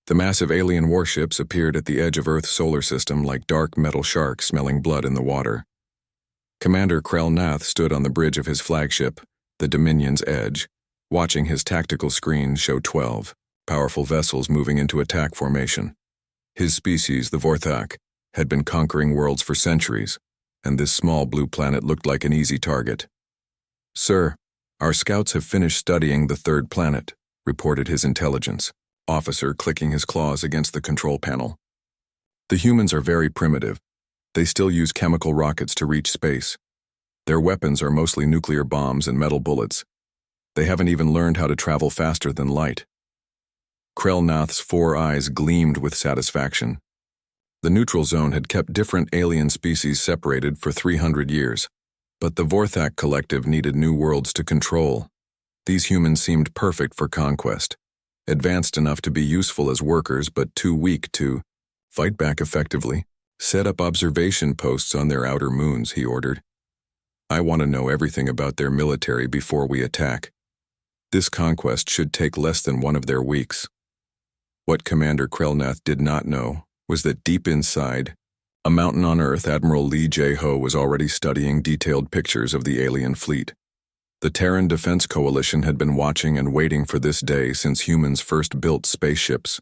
The massive alien warships appeared at the edge of Earth's solar system like dark metal sharks smelling blood in the water. Commander Krell Nath stood on the bridge of his flagship, the Dominion's Edge, watching his tactical screen show 12 powerful vessels moving into attack formation. His species, the Vorthak, had been conquering worlds for centuries, and this small blue planet looked like an easy target. "Sir, our scouts have finished studying the third planet," reported his intelligence officer, clicking his claws against the control panel. "The humans are very primitive. They still use chemical rockets to reach space. Their weapons are mostly nuclear bombs and metal bullets. They haven't even learned how to travel faster than light." Krell Nath's 4 eyes gleamed with satisfaction. The neutral zone had kept different alien species separated for 300 years, but the Vorthak collective needed new worlds to control. These humans seemed perfect for conquest, advanced enough to be useful as workers but too weak to fight back effectively. "Set up observation posts on their outer moons," he ordered. "I want to know everything about their military before we attack. This conquest should take less than 1 of their weeks." What Commander Krell Nath did not know was that deep inside a mountain on Earth, Admiral Lee J. Ho was already studying detailed pictures of the alien fleet. The Terran Defense Coalition had been watching and waiting for this day since humans first built spaceships.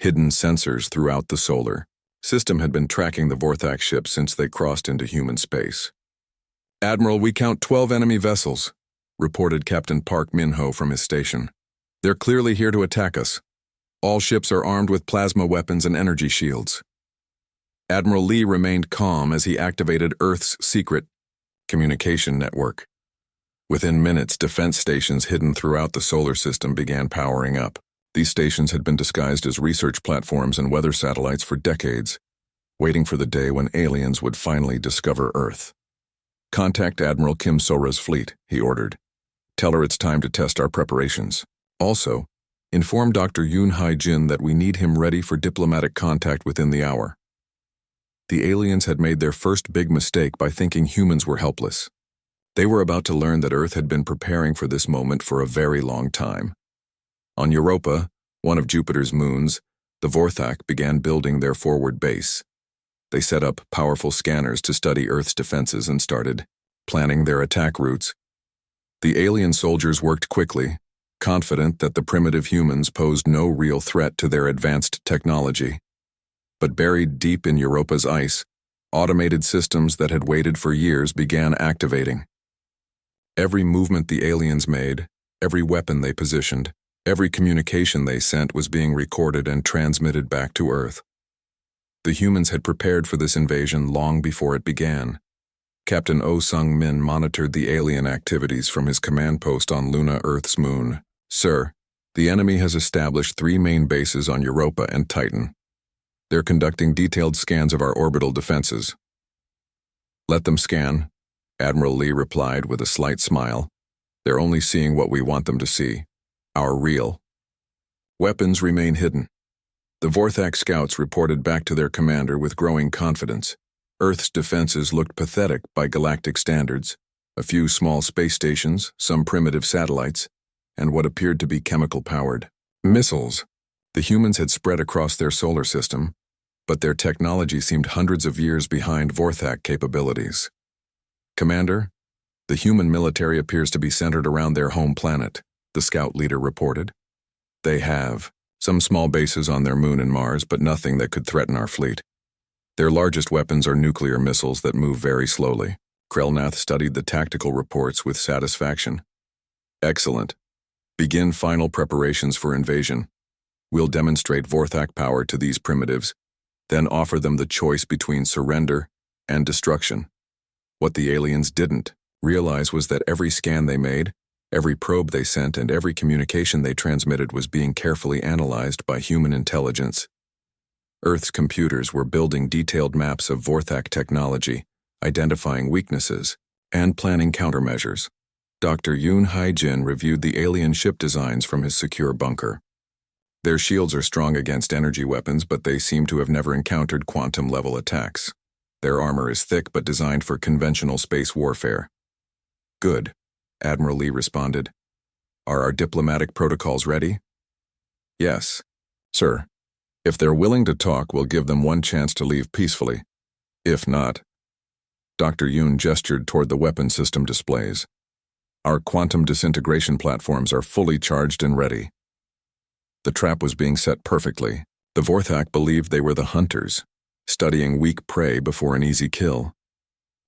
Hidden sensors throughout the solar system had been tracking the Vorthak ships since they crossed into human space. "Admiral, we count 12 enemy vessels," reported Captain Park Min-ho from his station. "They're clearly here to attack us. All ships are armed with plasma weapons and energy shields." Admiral Lee remained calm as he activated Earth's secret communication network. Within minutes, defense stations hidden throughout the solar system began powering up. These stations had been disguised as research platforms and weather satellites for decades, waiting for the day when aliens would finally discover Earth. "Contact Admiral Kim Sora's fleet," he ordered. "Tell her it's time to test our preparations. Also, inform Dr. Yoon Hai-jin that we need him ready for diplomatic contact within the hour." The aliens had made their first big mistake by thinking humans were helpless. They were about to learn that Earth had been preparing for this moment for a very long time. On Europa, one of Jupiter's moons, the Vorthak began building their forward base. They set up powerful scanners to study Earth's defenses and started planning their attack routes. The alien soldiers worked quickly, confident that the primitive humans posed no real threat to their advanced technology. But buried deep in Europa's ice, automated systems that had waited for years began activating. Every movement the aliens made, every weapon they positioned, every communication they sent was being recorded and transmitted back to Earth. The humans had prepared for this invasion long before it began. Captain Oh Sung-min monitored the alien activities from his command post on Luna, Earth's moon. "Sir, the enemy has established 3 main bases on Europa and Titan. They're conducting detailed scans of our orbital defenses." "Let them scan," Admiral Lee replied with a slight smile. "They're only seeing what we want them to see. Our real weapons remain hidden." The Vorthak scouts reported back to their commander with growing confidence. Earth's defenses looked pathetic by galactic standards. A few small space stations, some primitive satellites, and what appeared to be chemical-powered missiles. The humans had spread across their solar system, but their technology seemed hundreds of years behind Vorthak capabilities. "Commander, the human military appears to be centered around their home planet," the scout leader reported. "They have some small bases on their moon and Mars, but nothing that could threaten our fleet. Their largest weapons are nuclear missiles that move very slowly." Krell Nath studied the tactical reports with satisfaction. "Excellent. Begin final preparations for invasion. We'll demonstrate Vorthak power to these primitives, then offer them the choice between surrender and destruction." What the aliens didn't realize was that every scan they made, every probe they sent, and every communication they transmitted was being carefully analyzed by human intelligence. Earth's computers were building detailed maps of Vorthak technology, identifying weaknesses, and planning countermeasures. Dr. Yoon Hai-jin reviewed the alien ship designs from his secure bunker. Their shields are strong against energy weapons, but they seem to have never encountered quantum-level attacks. Their armor is thick but designed for conventional space warfare. "Good," Admiral Lee responded. "Are our diplomatic protocols ready?" "Yes, sir. If they're willing to talk, we'll give them one chance to leave peacefully. If not, Dr. Yoon gestured toward the weapon system displays. Our quantum disintegration platforms are fully charged and ready. The trap was being set perfectly. The Vorthak believed they were the hunters, studying weak prey before an easy kill.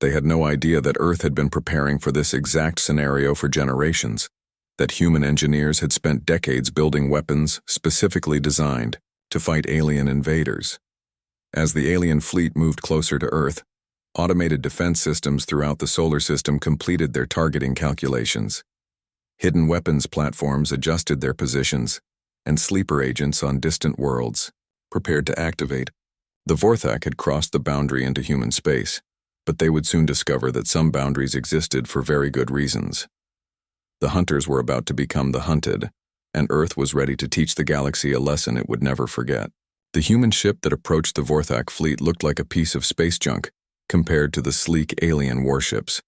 They had no idea that Earth had been preparing for this exact scenario for generations, that human engineers had spent decades building weapons specifically designed to fight alien invaders. As the alien fleet moved closer to Earth, automated defense systems throughout the solar system completed their targeting calculations. Hidden weapons platforms adjusted their positions, and sleeper agents on distant worlds prepared to activate. The Vorthak had crossed the boundary into human space, but they would soon discover that some boundaries existed for very good reasons. The hunters were about to become the hunted, and Earth was ready to teach the galaxy a lesson it would never forget. The human ship that approached the Vorthak fleet looked like a piece of space junk compared to the sleek alien warships.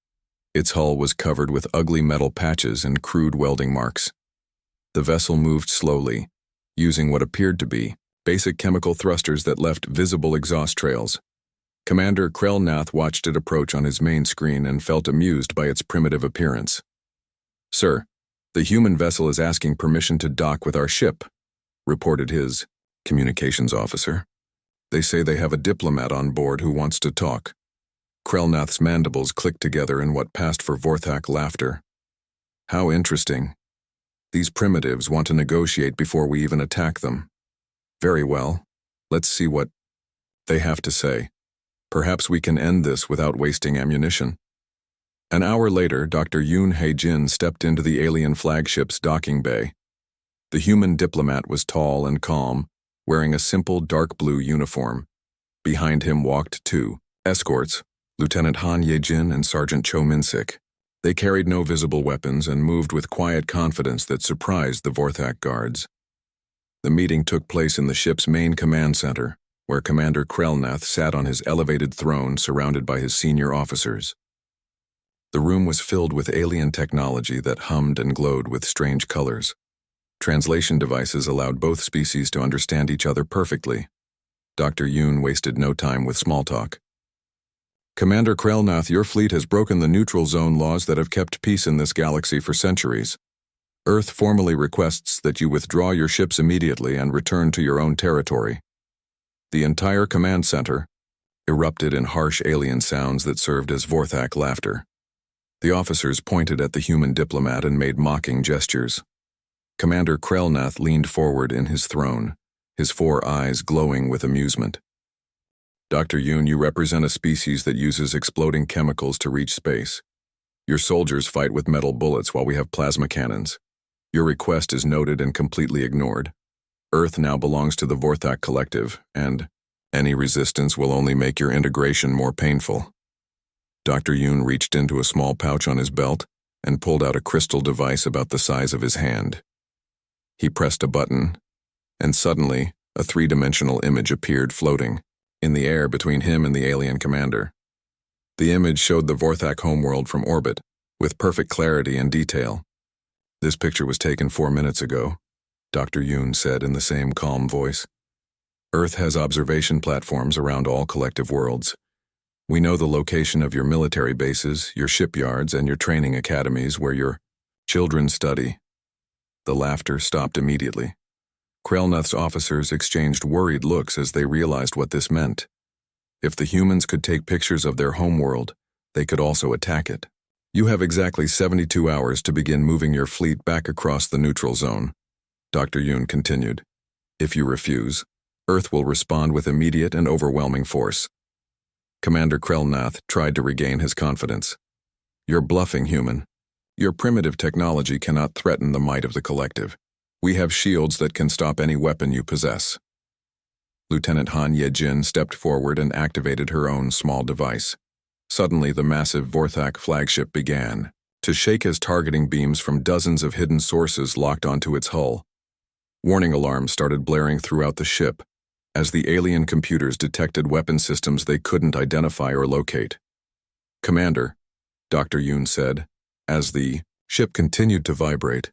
Its hull was covered with ugly metal patches and crude welding marks. The vessel moved slowly, using what appeared to be basic chemical thrusters that left visible exhaust trails. Commander Krell Nath watched it approach on his main screen and felt amused by its primitive appearance. "Sir, the human vessel is asking permission to dock with our ship," reported his communications officer. "They say they have a diplomat on board who wants to talk." Krellnath's mandibles clicked together in what passed for Vorthak laughter. "How interesting. These primitives want to negotiate before we even attack them. Very well. Let's see what they have to say. Perhaps we can end this without wasting ammunition." An hour later, Dr. Yoon Hae-jin stepped into the alien flagship's docking bay. The human diplomat was tall and calm, wearing a simple dark blue uniform. Behind him walked two escorts, Lieutenant Han Ye-jin and Sergeant Cho Min-sik. They carried no visible weapons and moved with quiet confidence that surprised the Vorthak guards. The meeting took place in the ship's main command center, where Commander Krellnath sat on his elevated throne surrounded by his senior officers. The room was filled with alien technology that hummed and glowed with strange colors. Translation devices allowed both species to understand each other perfectly. Dr. Yoon wasted no time with small talk. "Commander Krellnath, your fleet has broken the neutral zone laws that have kept peace in this galaxy for centuries. Earth formally requests that you withdraw your ships immediately and return to your own territory." The entire command center erupted in harsh alien sounds that served as Vorthak laughter. The officers pointed at the human diplomat and made mocking gestures. Commander Krellnath leaned forward in his throne, his four eyes glowing with amusement. "Dr. Yoon, you represent a species that uses exploding chemicals to reach space. Your soldiers fight with metal bullets while we have plasma cannons. Your request is noted and completely ignored. Earth now belongs to the Vorthak Collective, and any resistance will only make your integration more painful." Dr. Yoon reached into a small pouch on his belt and pulled out a crystal device about the size of his hand. He pressed a button, and suddenly a three-dimensional image appeared floating in the air between him and the alien commander. The image showed the Vorthak homeworld from orbit, with perfect clarity and detail. "This picture was taken 4 minutes ago," Dr. Yoon said in the same calm voice. "Earth has observation platforms around all collective worlds. We know the location of your military bases, your shipyards, and your training academies where your children study." The laughter stopped immediately. Krellnath's officers exchanged worried looks as they realized what this meant. If the humans could take pictures of their homeworld, they could also attack it. "You have exactly 72 hours to begin moving your fleet back across the neutral zone," Dr. Yoon continued. "If you refuse, Earth will respond with immediate and overwhelming force." Commander Krellnath tried to regain his confidence. "You're bluffing, human. Your primitive technology cannot threaten the might of the collective. We have shields that can stop any weapon you possess." Lieutenant Han Ye-jin stepped forward and activated her own small device. Suddenly, the massive Vorthak flagship began to shake as targeting beams from dozens of hidden sources locked onto its hull. Warning alarms started blaring throughout the ship as the alien computers detected weapon systems they couldn't identify or locate. "Commander," Dr. Yoon said, as the ship continued to vibrate,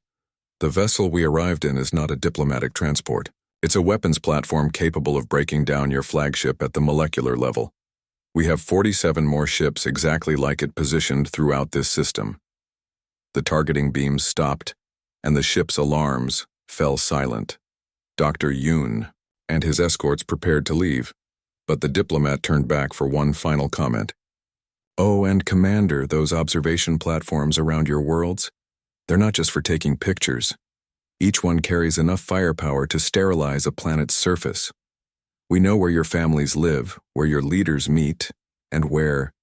"the vessel we arrived in is not a diplomatic transport. It's a weapons platform capable of breaking down your flagship at the molecular level. We have 47 more ships exactly like it positioned throughout this system. The targeting beams stopped, and the ship's alarms fell silent. Dr. Yoon and his escorts prepared to leave, but the diplomat turned back for one final comment. Oh, and Commander, those observation platforms around your worlds, they're not just for taking pictures. Each one carries enough firepower to sterilize a planet's surface. We know where your families live, where your leaders meet, and where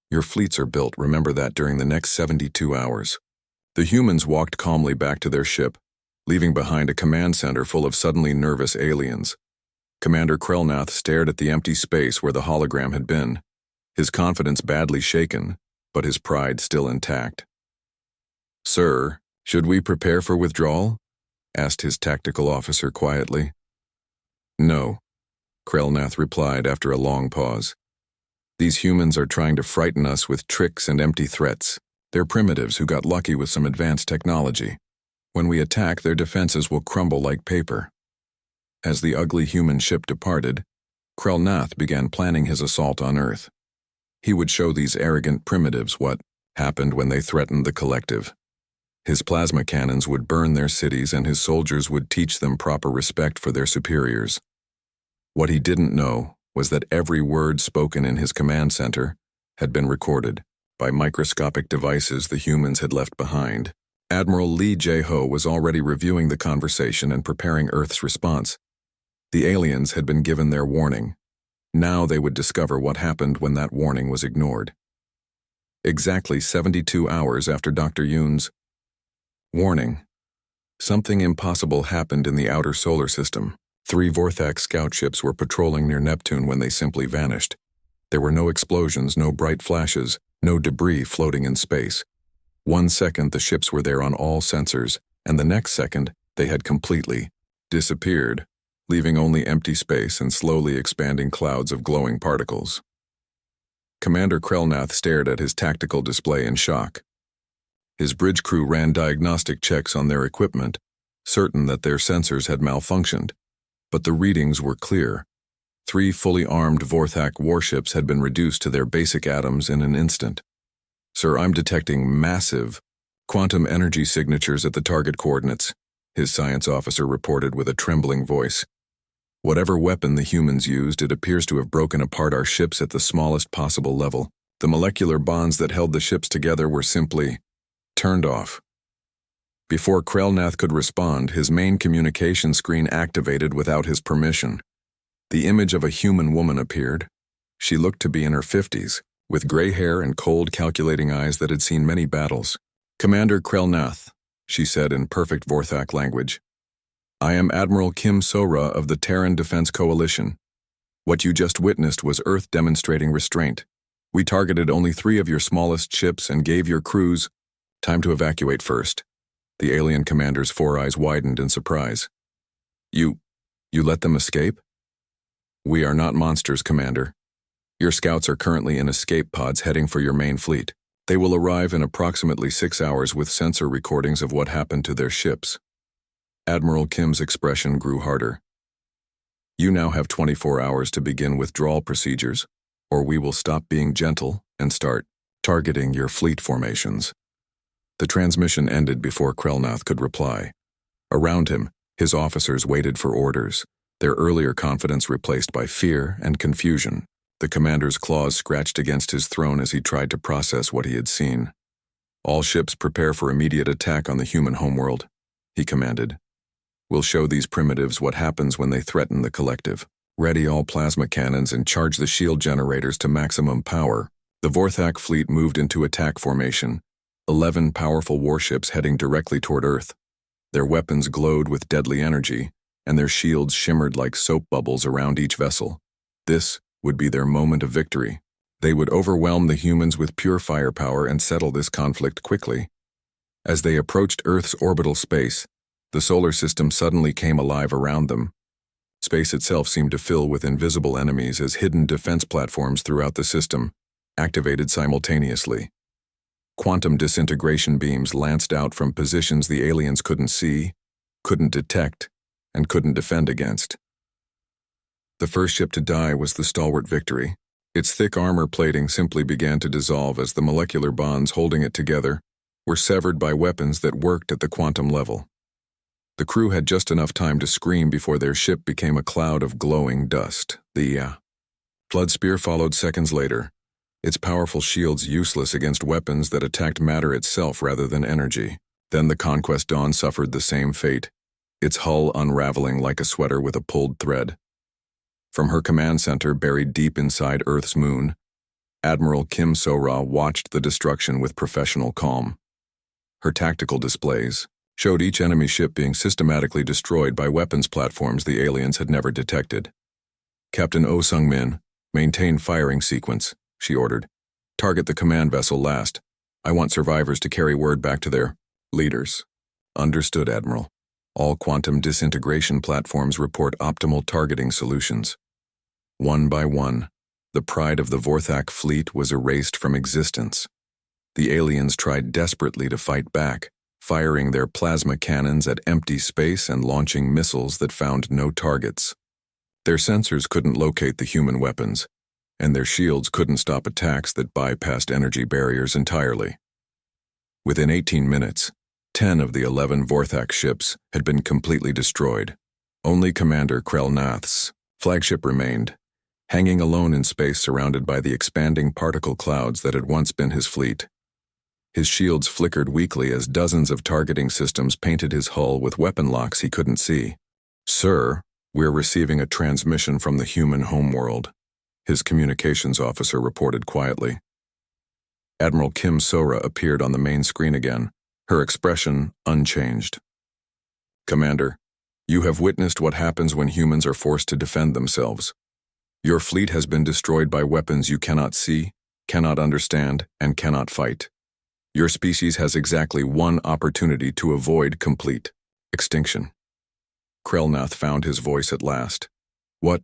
your fleets are built. Remember that during the next 72 hours. The humans walked calmly back to their ship, leaving behind a command center full of suddenly nervous aliens. Commander Krelnath stared at the empty space where the hologram had been, his confidence badly shaken, but his pride still intact. "Sir, should we prepare for withdrawal?" asked his tactical officer quietly. "No," Krelnath replied after a long pause. "These humans are trying to frighten us with tricks and empty threats. They're primitives who got lucky with some advanced technology. When we attack, their defenses will crumble like paper." As the ugly human ship departed, Krelnath began planning his assault on Earth. He would show these arrogant primitives what happened when they threatened the collective. His plasma cannons would burn their cities, and his soldiers would teach them proper respect for their superiors. What he didn't know was that every word spoken in his command center had been recorded by microscopic devices the humans had left behind. Admiral Lee Jae-ho was already reviewing the conversation and preparing Earth's response. The aliens had been given their warning. Now they would discover what happened when that warning was ignored. Exactly 72 hours after Dr. Yoon's warning, something impossible happened in the outer solar system. 3 Vorthak scout ships were patrolling near Neptune when they simply vanished. There were no explosions, no bright flashes, no debris floating in space. 1 second the ships were there on all sensors, and the next second they had completely disappeared, leaving only empty space and slowly expanding clouds of glowing particles. Commander Krelnath stared at his tactical display in shock. His bridge crew ran diagnostic checks on their equipment, certain that their sensors had malfunctioned, but the readings were clear. 3 fully armed Vorthak warships had been reduced to their basic atoms in an instant. "Sir, I'm detecting massive quantum energy signatures at the target coordinates," his science officer reported with a trembling voice. "Whatever weapon the humans used, it appears to have broken apart our ships at the smallest possible level. The molecular bonds that held the ships together were simply turned off." Before Krelnath could respond, his main communication screen activated without his permission. The image of a human woman appeared. She looked to be in her 50s, with gray hair and cold, calculating eyes that had seen many battles. "Commander Krelnath," she said in perfect Vorthak language. "I am Admiral Kim Sora of the Terran Defense Coalition. What you just witnessed was Earth demonstrating restraint. We targeted only 3 of your smallest ships and gave your crews time to evacuate first." The alien commander's 4 eyes widened in surprise. You let them escape?" "We are not monsters, Commander. Your scouts are currently in escape pods heading for your main fleet. They will arrive in approximately 6 hours with sensor recordings of what happened to their ships." Admiral Kim's expression grew harder. "You now have 24 hours to begin withdrawal procedures, or we will stop being gentle and start targeting your fleet formations." The transmission ended before Krelnath could reply. Around him, his officers waited for orders, their earlier confidence replaced by fear and confusion. The commander's claws scratched against his throne as he tried to process what he had seen. "All ships prepare for immediate attack on the human homeworld," he commanded. "We'll show these primitives what happens when they threaten the collective. Ready all plasma cannons and charge the shield generators to maximum power." The Vorthak fleet moved into attack formation, 11 powerful warships heading directly toward Earth. Their weapons glowed with deadly energy, and their shields shimmered like soap bubbles around each vessel. This would be their moment of victory. They would overwhelm the humans with pure firepower and settle this conflict quickly. As they approached Earth's orbital space, the solar system suddenly came alive around them. Space itself seemed to fill with invisible enemies as hidden defense platforms throughout the system activated simultaneously. Quantum disintegration beams lanced out from positions the aliens couldn't see, couldn't detect, and couldn't defend against. The first ship to die was the stalwart Victory. Its thick armor plating simply began to dissolve as the molecular bonds holding it together were severed by weapons that worked at the quantum level. The crew had just enough time to scream before their ship became a cloud of glowing dust. The Flood Spear followed seconds later, its powerful shields useless against weapons that attacked matter itself rather than energy. Then the Conquest Dawn suffered the same fate, its hull unraveling like a sweater with a pulled thread. From her command center buried deep inside Earth's moon, Admiral Kim So-ra watched the destruction with professional calm. Her tactical displays showed each enemy ship being systematically destroyed by weapons platforms the aliens had never detected. "Captain Oh Sung-min, maintain firing sequence," she ordered. "Target the command vessel last. I want survivors to carry word back to their leaders." "Understood, Admiral. All quantum disintegration platforms report optimal targeting solutions." One by one, the pride of the Vorthak fleet was erased from existence. The aliens tried desperately to fight back, firing their plasma cannons at empty space and launching missiles that found no targets. Their sensors couldn't locate the human weapons, and their shields couldn't stop attacks that bypassed energy barriers entirely. Within 18 minutes, 10 of the 11 Vorthak ships had been completely destroyed. Only Commander Krell Nath's flagship remained, hanging alone in space surrounded by the expanding particle clouds that had once been his fleet. His shields flickered weakly as dozens of targeting systems painted his hull with weapon locks he couldn't see. "Sir, we're receiving a transmission from the human homeworld," his communications officer reported quietly. Admiral Kim So-ra appeared on the main screen again, her expression unchanged. "Commander, you have witnessed what happens when humans are forced to defend themselves. Your fleet has been destroyed by weapons you cannot see, cannot understand, and cannot fight. Your species has exactly one opportunity to avoid complete extinction." Krellnath found his voice at last. What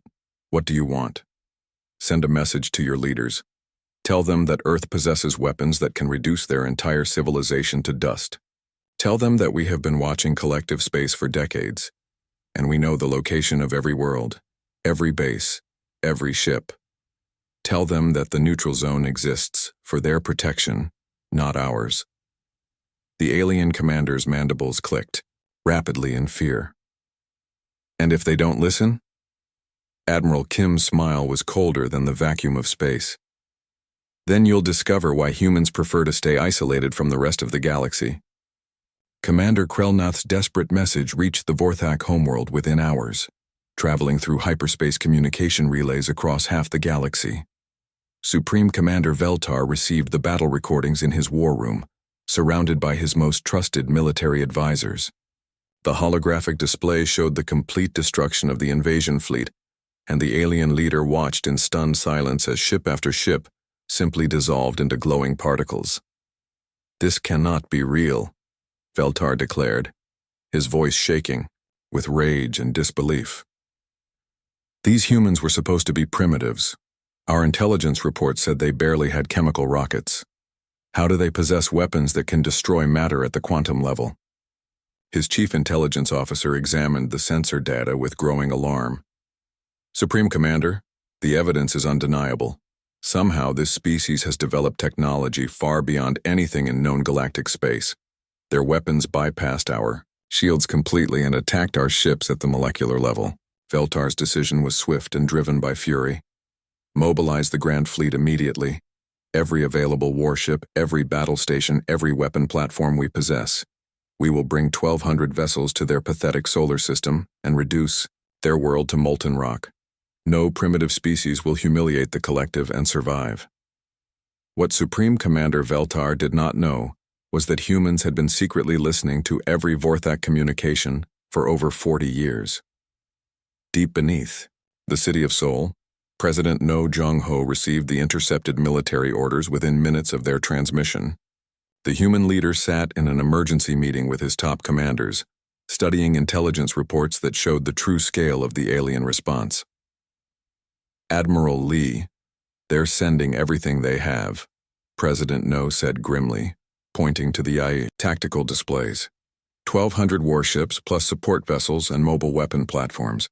do you want?" "Send a message to your leaders. Tell them that Earth possesses weapons that can reduce their entire civilization to dust. Tell them that we have been watching collective space for decades, and we know the location of every world, every base, every ship. Tell them that the neutral zone exists for their protection, not ours." The alien commander's mandibles clicked, rapidly in fear. "And if they don't listen?" Admiral Kim's smile was colder than the vacuum of space. "Then you'll discover why humans prefer to stay isolated from the rest of the galaxy." Commander Krellnath's desperate message reached the Vorthak homeworld within hours, traveling through hyperspace communication relays across half the galaxy. Supreme Commander Veltar received the battle recordings in his war room, surrounded by his most trusted military advisors. The holographic display showed the complete destruction of the invasion fleet, and the alien leader watched in stunned silence as ship after ship simply dissolved into glowing particles. "This cannot be real," Veltar declared, his voice shaking with rage and disbelief. "These humans were supposed to be primitives. Our intelligence report said they barely had chemical rockets. How do they possess weapons that can destroy matter at the quantum level?" His chief intelligence officer examined the sensor data with growing alarm. "Supreme Commander, the evidence is undeniable. Somehow this species has developed technology far beyond anything in known galactic space. Their weapons bypassed our shields completely and attacked our ships at the molecular level." Veltar's decision was swift and driven by fury. "Mobilize the Grand Fleet immediately. Every available warship, every battle station, every weapon platform we possess. We will bring 1,200 vessels to their pathetic solar system and reduce their world to molten rock. No primitive species will humiliate the collective and survive." What Supreme Commander Veltar did not know was that humans had been secretly listening to every Vorthak communication for over 40 years. Deep beneath the city of Seoul, President No Jong-ho received the intercepted military orders within minutes of their transmission. The human leader sat in an emergency meeting with his top commanders, studying intelligence reports that showed the true scale of the alien response. "Admiral Lee, they're sending everything they have," President No said grimly, pointing to the tactical displays. 1,200 warships plus support vessels and mobile weapon platforms.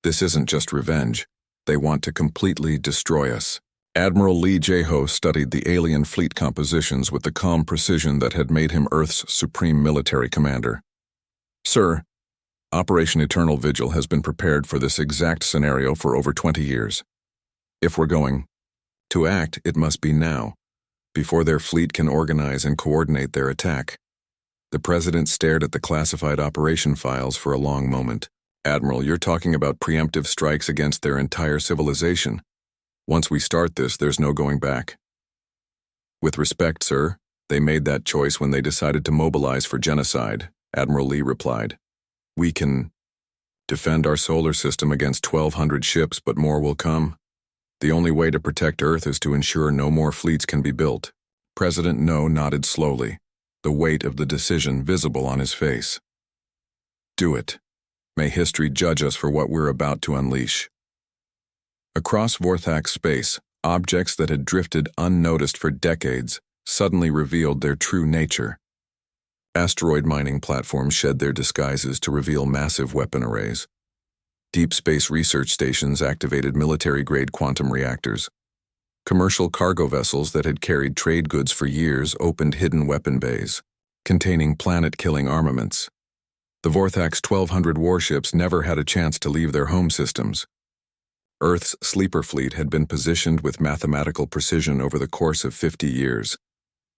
This isn't just revenge. They want to completely destroy us. Admiral Lee J-Ho studied the alien fleet compositions with the calm precision that had made him Earth's supreme military commander. Sir, Operation Eternal Vigil has been prepared for this exact scenario for over 20 years. If we're going to act, it must be now, before their fleet can organize and coordinate their attack. The President stared at the classified operation files for a long moment. Admiral, you're talking about preemptive strikes against their entire civilization. Once we start this, there's no going back. With respect, sir, they made that choice when they decided to mobilize for genocide, Admiral Lee replied. We can defend our solar system against 1,200 ships, but more will come. The only way to protect Earth is to ensure no more fleets can be built. President No nodded slowly, the weight of the decision visible on his face. Do it. May history judge us for what we're about to unleash. Across Vorthak space, objects that had drifted unnoticed for decades suddenly revealed their true nature. Asteroid mining platforms shed their disguises to reveal massive weapon arrays. Deep space research stations activated military-grade quantum reactors. Commercial cargo vessels that had carried trade goods for years opened hidden weapon bays, containing planet-killing armaments. The Vorthak's 1,200 warships never had a chance to leave their home systems. Earth's sleeper fleet had been positioned with mathematical precision over the course of 50 years,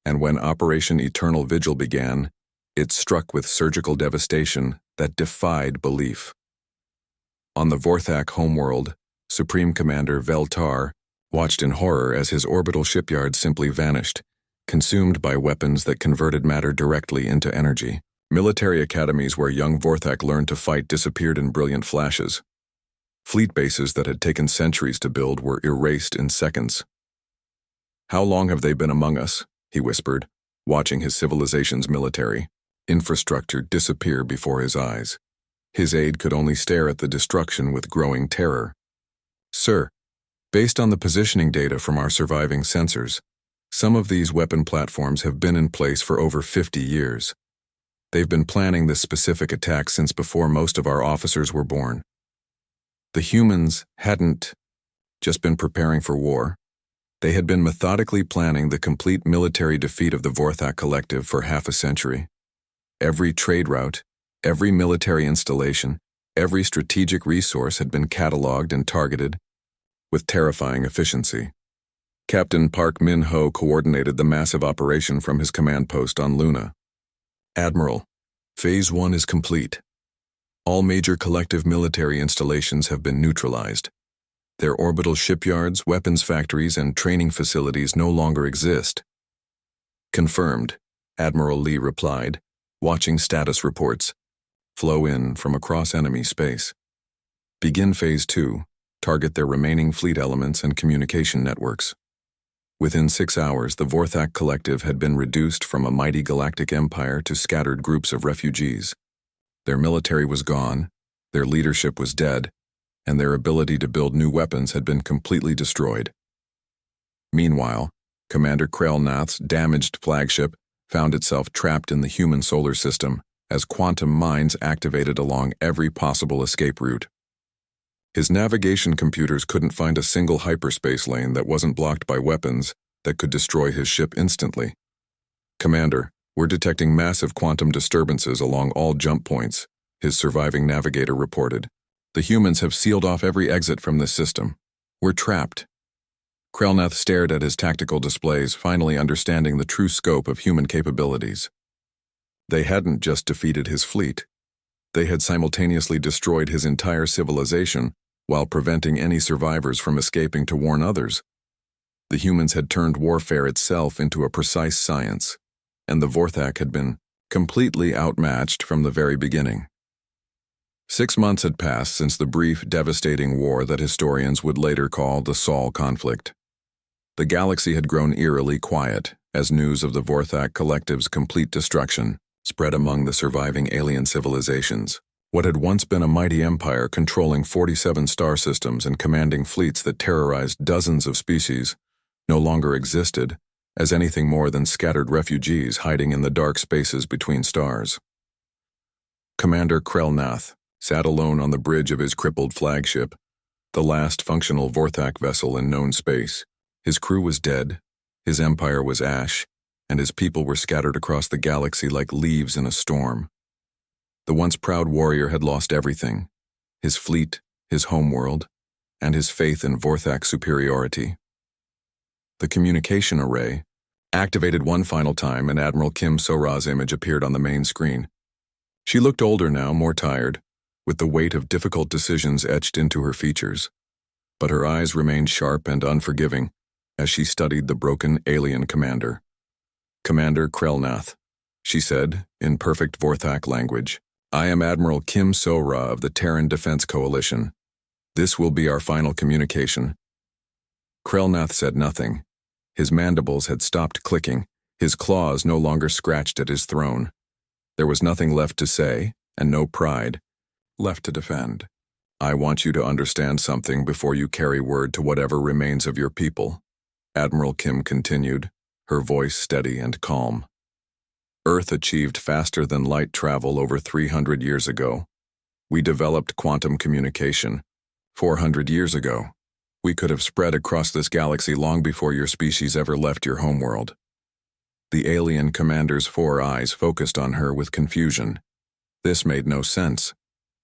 and when Operation Eternal Vigil began, it struck with surgical devastation that defied belief. On the Vorthak homeworld, Supreme Commander Veltar watched in horror as his orbital shipyard simply vanished, consumed by weapons that converted matter directly into energy. Military academies where young Vorthak learned to fight disappeared in brilliant flashes. Fleet bases that had taken centuries to build were erased in seconds. How long have they been among us? He whispered, watching his civilization's military infrastructure disappear before his eyes. His aide could only stare at the destruction with growing terror. Sir, based on the positioning data from our surviving sensors, some of these weapon platforms have been in place for over 50 years. They've been planning this specific attack since before most of our officers were born. The humans hadn't just been preparing for war. They had been methodically planning the complete military defeat of the Vorthak Collective for half a century. Every trade route, every military installation, every strategic resource had been cataloged and targeted with terrifying efficiency. Captain Park Min-ho coordinated the massive operation from his command post on Luna. Admiral, Phase 1 is complete. All major collective military installations have been neutralized. Their orbital shipyards, weapons factories, and training facilities no longer exist. Confirmed, Admiral Lee replied, watching status reports flow in from across enemy space. Begin Phase 2, target their remaining fleet elements and communication networks. Within 6 hours, the Vorthak Collective had been reduced from a mighty galactic empire to scattered groups of refugees. Their military was gone, their leadership was dead, and their ability to build new weapons had been completely destroyed. Meanwhile, Commander Krelnath's damaged flagship found itself trapped in the human solar system as quantum mines activated along every possible escape route. His navigation computers couldn't find a single hyperspace lane that wasn't blocked by weapons that could destroy his ship instantly. Commander, we're detecting massive quantum disturbances along all jump points, his surviving navigator reported. The humans have sealed off every exit from this system. We're trapped. Krelnath stared at his tactical displays, finally understanding the true scope of human capabilities. They hadn't just defeated his fleet. They had simultaneously destroyed his entire civilization while preventing any survivors from escaping to warn others. The humans had turned warfare itself into a precise science, and the Vorthak had been completely outmatched from the very beginning. 6 months had passed since the brief, devastating war that historians would later call the Sol conflict. The galaxy had grown eerily quiet as news of the Vorthak Collective's complete destruction spread among the surviving alien civilizations. What had once been a mighty empire controlling 47 star systems and commanding fleets that terrorized dozens of species no longer existed as anything more than scattered refugees hiding in the dark spaces between stars. Commander Krelnath sat alone on the bridge of his crippled flagship, the last functional Vorthak vessel in known space. His crew was dead, his empire was ash, and his people were scattered across the galaxy like leaves in a storm. The once proud warrior had lost everything: his fleet, his homeworld, and his faith in Vorthak superiority. The communication array activated one final time, and Admiral Kim So-Ra's image appeared on the main screen. She looked older now, more tired, with the weight of difficult decisions etched into her features. But her eyes remained sharp and unforgiving as she studied the broken alien commander. "Commander Krelnath," she said, in perfect Vorthak language, "I am Admiral Kim So-Ra of the Terran Defense Coalition. This will be our final communication." Krelnath said nothing. His mandibles had stopped clicking, his claws no longer scratched at his throne. There was nothing left to say, and no pride left to defend. "I want you to understand something before you carry word to whatever remains of your people," Admiral Kim continued, her voice steady and calm. "Earth achieved faster than light travel over 300 years ago. We developed quantum communication 400 years ago. We could have spread across this galaxy long before your species ever left your homeworld." The alien commander's 4 eyes focused on her with confusion. This made no sense.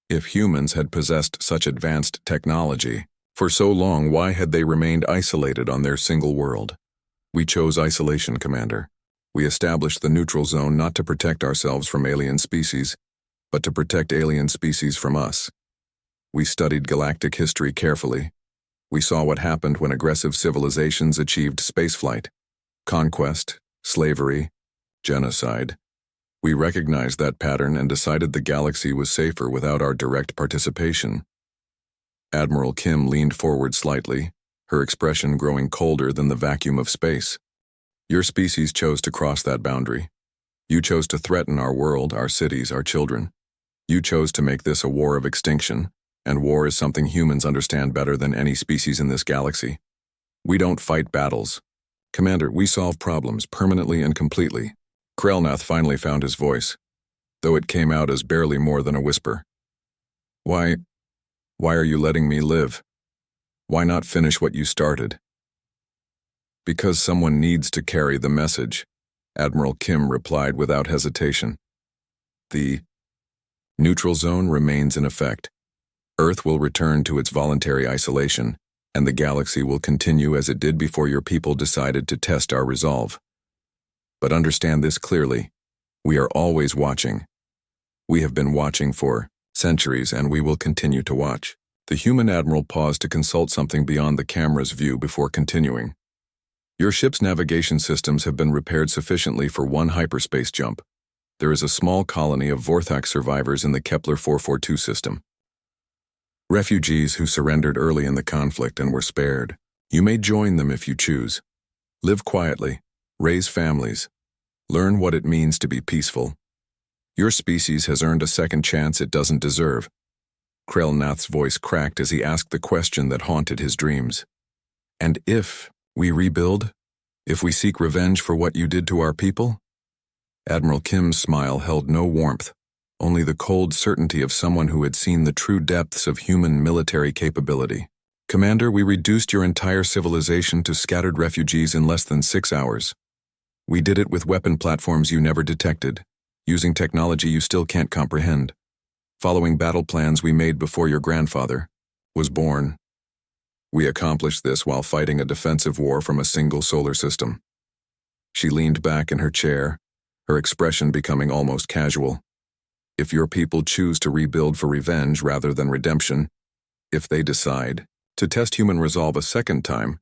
If humans had possessed such advanced technology for so long, why had they remained isolated on their single world? "We chose isolation, Commander. We established the neutral zone not to protect ourselves from alien species, but to protect alien species from us. We studied galactic history carefully. We saw what happened when aggressive civilizations achieved spaceflight: conquest, slavery, genocide. We recognized that pattern and decided the galaxy was safer without our direct participation." Admiral Kim leaned forward slightly, her expression growing colder than the vacuum of space. "Your species chose to cross that boundary. You chose to threaten our world, our cities, our children. You chose to make this a war of extinction, and war is something humans understand better than any species in this galaxy. We don't fight battles. Commander, we solve problems permanently and completely." Krelnath finally found his voice, though it came out as barely more than a whisper. Why are you letting me live? Why not finish what you started?" "Because someone needs to carry the message," Admiral Kim replied without hesitation. "The neutral zone remains in effect. Earth will return to its voluntary isolation, and the galaxy will continue as it did before your people decided to test our resolve. But understand this clearly: we are always watching. We have been watching for centuries, and we will continue to watch." The human admiral paused to consult something beyond the camera's view before continuing. "Your ship's navigation systems have been repaired sufficiently for one hyperspace jump. There is a small colony of Vorthak survivors in the Kepler 442 system. Refugees who surrendered early in the conflict and were spared. You may join them if you choose. Live quietly, raise families, learn what it means to be peaceful. Your species has earned a second chance it doesn't deserve." Krelnath's voice cracked as he asked the question that haunted his dreams. "And if we rebuild? If we seek revenge for what you did to our people?" Admiral Kim's smile held no warmth, only the cold certainty of someone who had seen the true depths of human military capability. "Commander, we reduced your entire civilization to scattered refugees in less than 6 hours. We did it with weapon platforms you never detected, using technology you still can't comprehend, following battle plans we made before your grandfather was born. We accomplished this while fighting a defensive war from a single solar system." She leaned back in her chair, her expression becoming almost casual. "If your people choose to rebuild for revenge rather than redemption, if they decide to test human resolve a second time,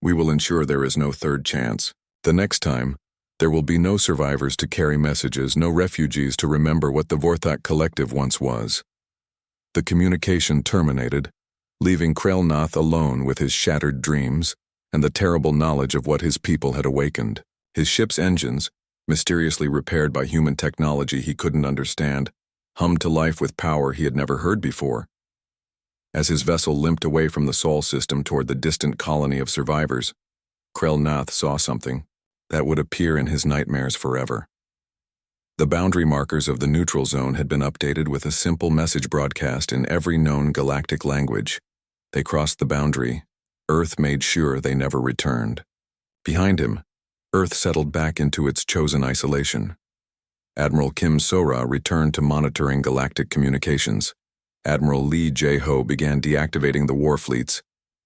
we will ensure there is no third chance. The next time, there will be no survivors to carry messages, no refugees to remember what the Vorthak Collective once was." The communication terminated, leaving Krelnath alone with his shattered dreams and the terrible knowledge of what his people had awakened. His ship's engines, mysteriously repaired by human technology he couldn't understand, hummed to life with power he had never heard before. As his vessel limped away from the Sol system toward the distant colony of survivors, Krelnath saw something that would appear in his nightmares forever. The boundary markers of the neutral zone had been updated with a simple message broadcast in every known galactic language. They crossed the boundary. Earth made sure they never returned. Behind him, Earth settled back into its chosen isolation. Admiral Kim Sora returned to monitoring galactic communications. Admiral Lee Jae-ho began deactivating the war fleets,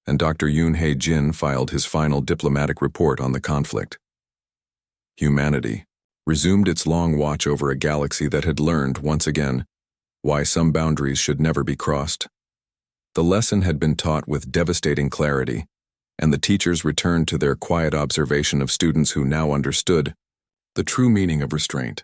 and Dr. Yoon Hae-jin filed his final diplomatic report on the conflict. Humanity resumed its long watch over a galaxy that had learned, once again, why some boundaries should never be crossed. The lesson had been taught with devastating clarity, and the teachers returned to their quiet observation of students who now understood the true meaning of restraint.